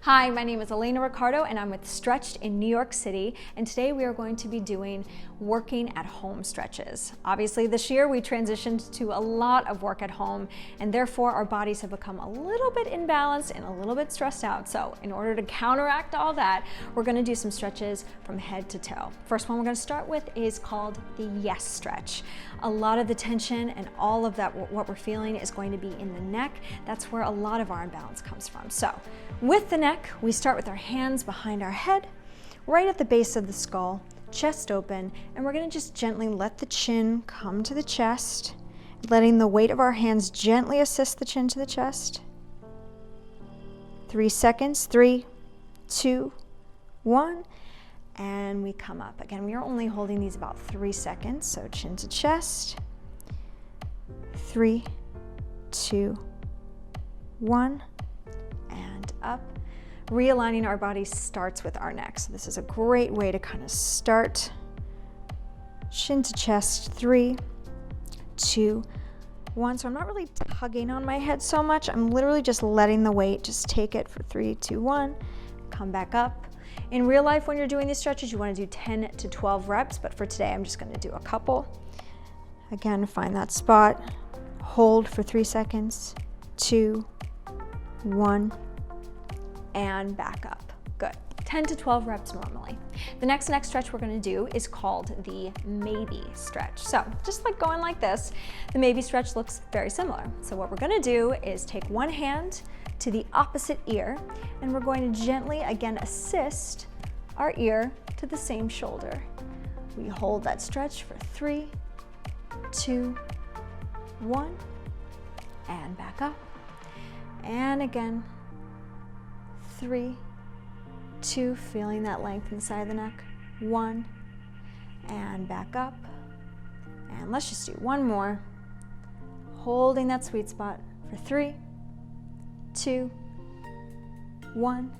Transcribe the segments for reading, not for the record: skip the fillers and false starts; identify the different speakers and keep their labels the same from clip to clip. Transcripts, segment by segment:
Speaker 1: Hi, my name is Elena Ricardo and I'm with Stretched in New York City, and today we are going to be doing working at home stretches. Obviously this year we transitioned to a lot of work at home, and therefore our bodies have become a little bit imbalanced and a little bit stressed out. So in order to counteract all that, we're going to do some stretches from head to toe. First one we're going to start with is called the yes stretch. A lot of the tension and all of that, what we're feeling, is going to be in the neck. That's where a lot of our imbalance comes from. So with the neck, we start with our hands behind our head, right at the base of the skull, chest open, and we're going to just gently let the chin come to the chest, letting the weight of our hands gently assist the chin to the chest. 3 seconds, 3, 2, 1, and we come up. Again, we are only holding these about 3 seconds, so chin to chest. 3, 2, 1, and up. Realigning our body starts with our neck. So this is a great way to kind of start. Chin to chest, 3, 2, 1. So I'm not really tugging on my head so much. I'm literally just letting the weight just take it for 3, 2, 1. Come back up. In real life, when you're doing these stretches, you want to do 10 to 12 reps, but for today, I'm just going to do a couple. Again, find that spot. Hold for 3 seconds, 2, 1, and back up. Good. 10 to 12 reps normally. The next stretch we're going to do is called the maybe stretch. So just like going like this, the maybe stretch looks very similar. So what we're going to do is take one hand to the opposite ear, and we're going to gently again assist our ear to the same shoulder. We hold that stretch for 3, 2, 1, and back up. And again, 3, 2, feeling that length inside the neck, 1, and back up. And let's just do one more, holding that sweet spot for 3, 2, 1,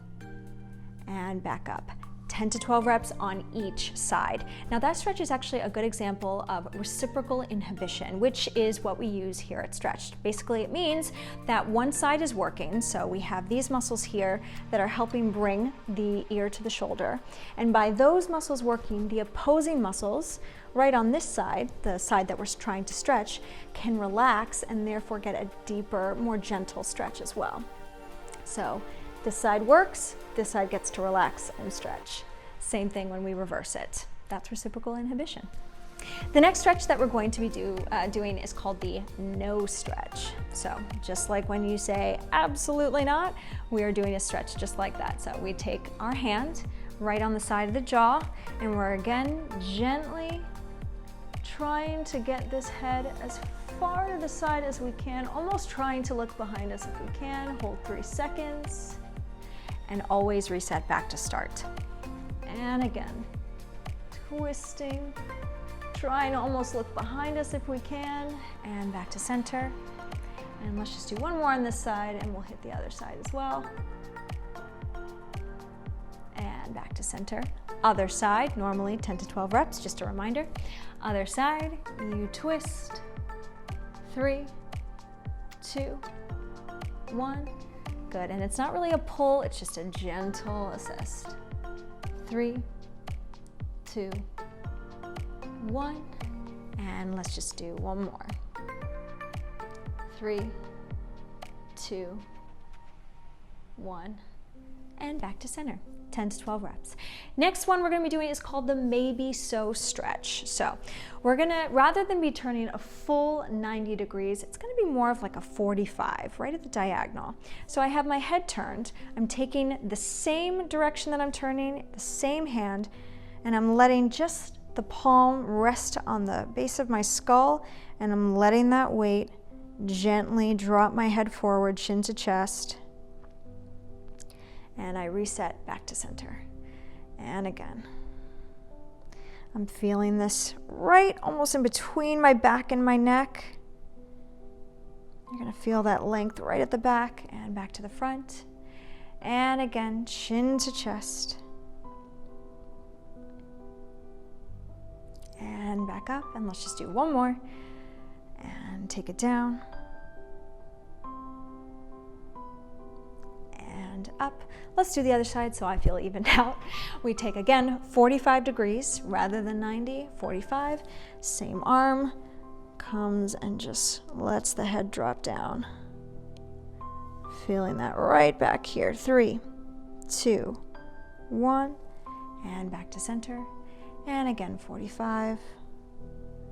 Speaker 1: and back up. 10 to 12 reps on each side. Now that stretch is actually a good example of reciprocal inhibition, which is what we use here at Stretched. Basically, it means that one side is working, so we have these muscles here that are helping bring the ear to the shoulder, and by those muscles working, the opposing muscles right on this side, the side that we're trying to stretch, can relax and therefore get a deeper, more gentle stretch as well. So this side works, this side gets to relax and stretch. Same thing when we reverse it. That's reciprocal inhibition. The next stretch that we're going to be doing is called the no stretch. So just like when you say absolutely not, we are doing a stretch just like that. So we take our hand right on the side of the jaw, and we're again gently trying to get this head as far to the side as we can, almost trying to look behind us if we can. Hold 3 seconds. And always reset back to start. And again, twisting, trying to almost look behind us if we can, and back to center. And let's just do one more on this side, and we'll hit the other side as well. And back to center. Other side, normally 10 to 12 reps, just a reminder. Other side, you twist. 3, 2, 1. Good, and it's not really a pull, it's just a gentle assist. 3, 2, 1, and let's just do one more. 3, 2, 1, and back to center. 10 to 12 reps. Next one we're going to be doing is called the maybe so stretch. So we're going to, rather than be turning a full 90 degrees, it's going to be more of like a 45, right at the diagonal. So I have my head turned, I'm taking the same direction that I'm turning, the same hand, and I'm letting just the palm rest on the base of my skull, and I'm letting that weight gently drop my head forward, chin to chest. And I reset back to center. And again, I'm feeling this right almost in between my back and my neck. You're gonna feel that length right at the back and back to the front. And again, chin to chest. And back up, and let's just do one more. And take it down. up. Let's do the other side so I feel evened out. We take again 45 degrees rather than 90, 45. Same arm comes and just lets the head drop down. Feeling that right back here. 3, 2, 1, and back to center. And again, 45,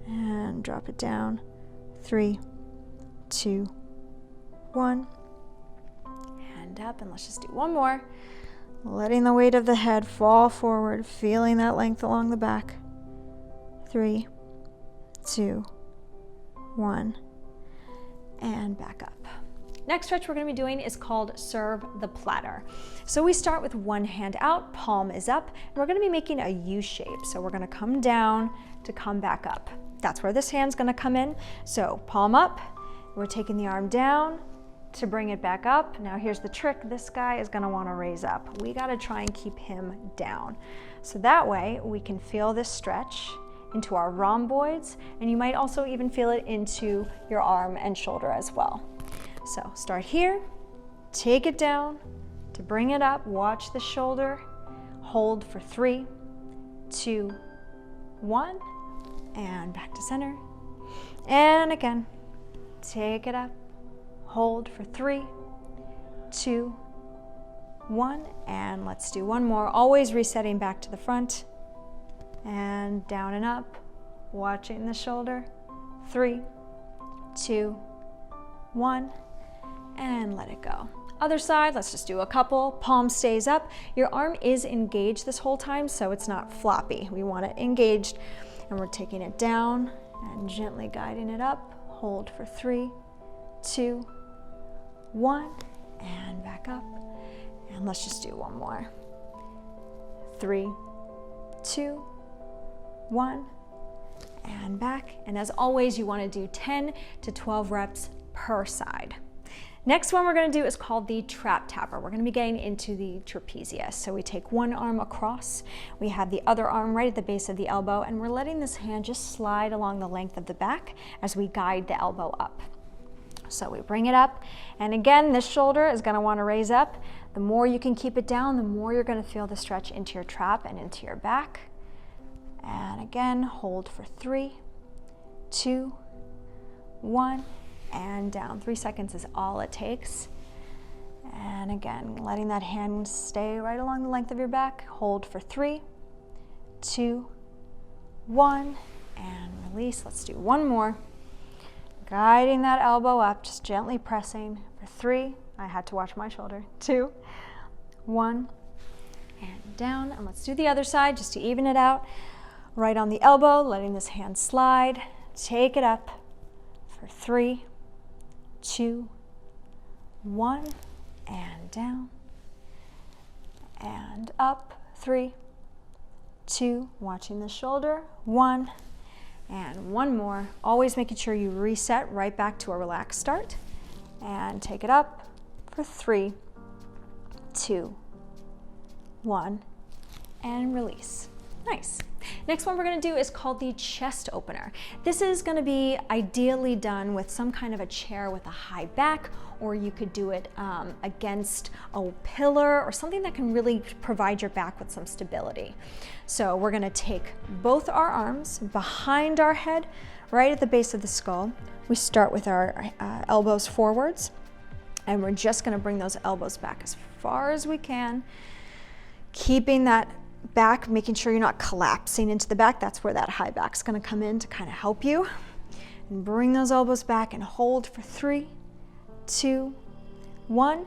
Speaker 1: and drop it down. 3, 2, 1, and up. And let's just do one more. Letting the weight of the head fall forward, feeling that length along the back. 3, 2, 1, and back up. Next stretch we're going to be doing is called Serve the Platter. So we start with one hand out, palm is up, and we're going to be making a U shape. So we're going to come down to come back up. That's where this hand's going to come in. So palm up, we're taking the arm down to bring it back up. Now here's the trick, this guy is going to want to raise up. We got to try and keep him down. So that way we can feel this stretch into our rhomboids, and you might also even feel it into your arm and shoulder as well. So start here, take it down to bring it up, watch the shoulder, hold for 3, 2, 1, and back to center. And again, take it up, hold for 3, 2, 1, and let's do one more, always resetting back to the front. And down and up, watching the shoulder. 3, 2, 1, and let it go. Other side, let's just do a couple. Palm stays up. Your arm is engaged this whole time, so it's not floppy. We want it engaged, and we're taking it down and gently guiding it up. Hold for 3, 2, 1, and back up. And let's just do one more. 3, 2, 1, and back. And as always, you want to do 10 to 12 reps per side. Next one we're going to do is called the trap tapper. We're going to be getting into the trapezius. So we take one arm across, we have the other arm right at the base of the elbow, and we're letting this hand just slide along the length of the back as we guide the elbow up. So we bring it up, and again, this shoulder is going to want to raise up. The more you can keep it down, the more you're going to feel the stretch into your trap and into your back. And again, hold for 3, 2, 1, and down. 3 seconds is all it takes. And again, letting that hand stay right along the length of your back. Hold for 3, 2, 1, and release. Let's do one more. Guiding that elbow up, just gently pressing for 3. I had to watch my shoulder. 2, 1, and down. And let's do the other side just to even it out. Right on the elbow, letting this hand slide. Take it up for 3, 2, 1, and down. And up, 3, 2, watching the shoulder, 1, and one more. Always making sure you reset right back to a relaxed start. And take it up for 3, 2, 1, and release. Nice. Next one we're going to do is called the chest opener. This is going to be ideally done with some kind of a chair with a high back, or you could do it against a pillar or something that can really provide your back with some stability. So we're going to take both our arms behind our head, right at the base of the skull. We start with our elbows forwards, and we're just going to bring those elbows back as far as we can, keeping that back, making sure you're not collapsing into the back. That's where that high back's going to come in to kind of help you. And bring those elbows back and hold for 3, 2, 1,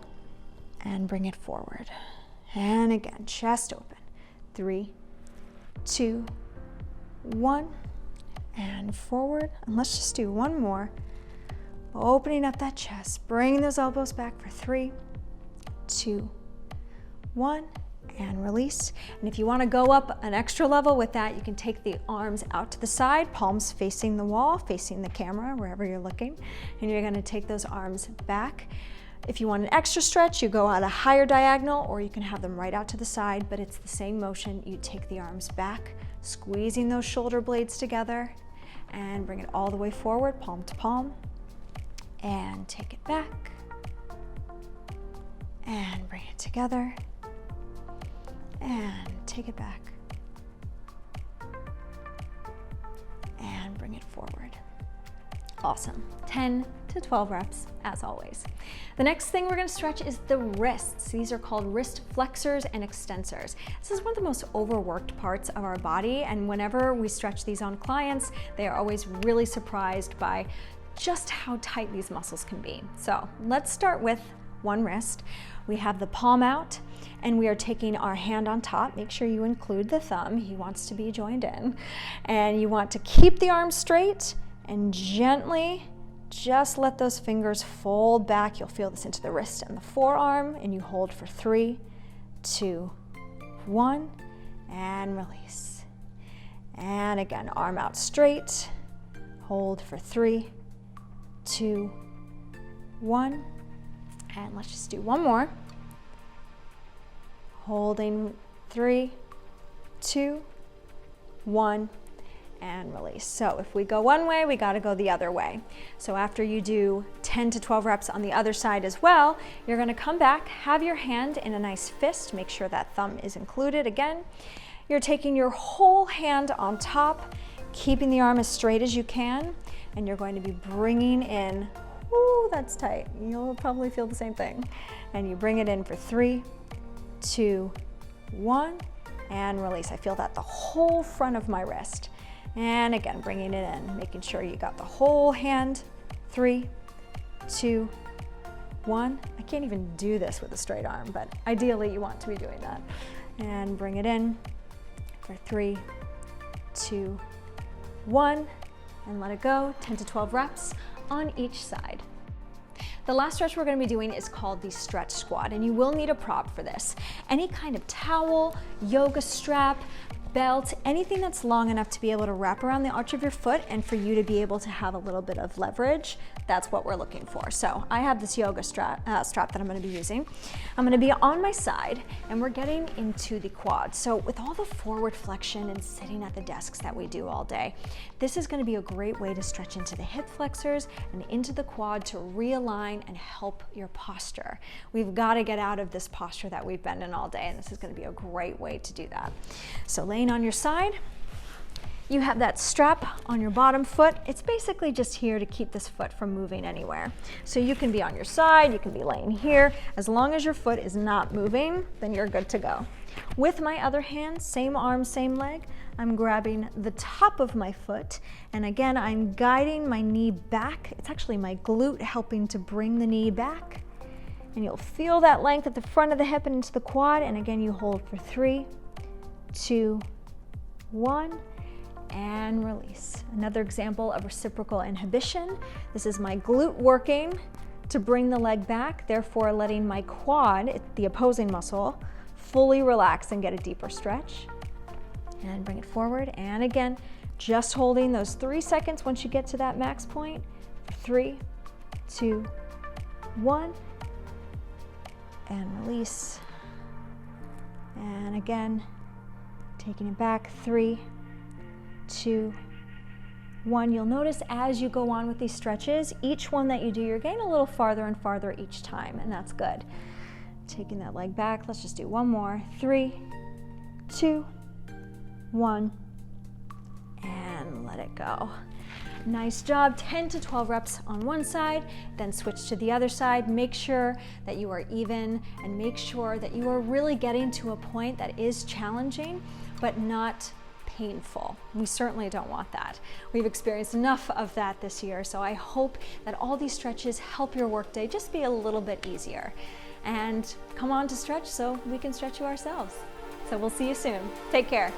Speaker 1: and bring it forward. And again, chest open. 3, 2, 1, and forward. And let's just do one more. Opening up that chest, bringing those elbows back for 3, 2, 1, and release. And if you want to go up an extra level with that, you can take the arms out to the side, palms facing the wall, facing the camera, wherever you're looking, and you're going to take those arms back. If you want an extra stretch, you go out a higher diagonal, or you can have them right out to the side, but it's the same motion. You take the arms back, squeezing those shoulder blades together, and bring it all the way forward, palm to palm, and take it back, and bring it together, and take it back, and bring it forward. Awesome. 10 to 12 reps as always. The next thing we're going to stretch is the wrists. These are called wrist flexors and extensors. This is one of the most overworked parts of our body, and whenever we stretch these on clients, they are always really surprised by just how tight these muscles can be. So let's start with one wrist. We have the palm out, and we are taking our hand on top. Make sure you include the thumb. He wants to be joined in. And you want to keep the arm straight and gently just let those fingers fold back. You'll feel this into the wrist and the forearm, and you hold for 3, 2, 1, and release. And again, arm out straight. Hold for 3, 2, 1. And let's just do one more. Holding 3, 2, 1. And release. So if we go one way, we got to go the other way. So after you do 10 to 12 reps on the other side as well, you're going to come back, have your hand in a nice fist, make sure that thumb is included again. You're taking your whole hand on top, keeping the arm as straight as you can, and you're going to be bringing in, ooh, that's tight. You'll probably feel the same thing. And you bring it in for 3, 2, 1, and release. I feel that the whole front of my wrist. And again, bringing it in, making sure you got the whole hand. 3, 2, 1. I can't even do this with a straight arm, but ideally you want to be doing that. And bring it in for 3, 2, 1, and let it go. 10 to 12 reps on each side. The last stretch we're going to be doing is called the stretch squat, and you will need a prop for this. Any kind of towel, yoga strap, belt, anything that's long enough to be able to wrap around the arch of your foot and for you to be able to have a little bit of leverage. That's what we're looking for. So I have this yoga strap that I'm going to be using. I'm going to be on my side, and we're getting into the quad. So with all the forward flexion and sitting at the desks that we do all day, this is going to be a great way to stretch into the hip flexors and into the quad to realign and help your posture. We've got to get out of this posture that we've been in all day, and this is going to be a great way to do that. So laying on your side, you have that strap on your bottom foot. It's basically just here to keep this foot from moving anywhere. So you can be on your side, you can be laying here. As long as your foot is not moving, then you're good to go. With my other hand, same arm, same leg, I'm grabbing the top of my foot, and again, I'm guiding my knee back. It's actually my glute helping to bring the knee back. And you'll feel that length at the front of the hip and into the quad, and again, you hold for 3, 2, 1, and release. Another example of reciprocal inhibition. This is my glute working to bring the leg back, therefore letting my quad, the opposing muscle, fully relax and get a deeper stretch. And bring it forward, and again, just holding those 3 seconds once you get to that max point. 3, 2, 1, and release. And again, taking it back, 3, 2, 1. You'll notice as you go on with these stretches, each one that you do, you're getting a little farther and farther each time, and that's good. Taking that leg back, let's just do one more. 3, 2, 1, and let it go. Nice job. 10 to 12 reps on one side, then switch to the other side. Make sure that you are even, and make sure that you are really getting to a point that is challenging, but not painful. We certainly don't want that. We've experienced enough of that this year, so I hope that all these stretches help your workday just be a little bit easier. And come on to stretch so we can stretch you ourselves. So we'll see you soon. Take care.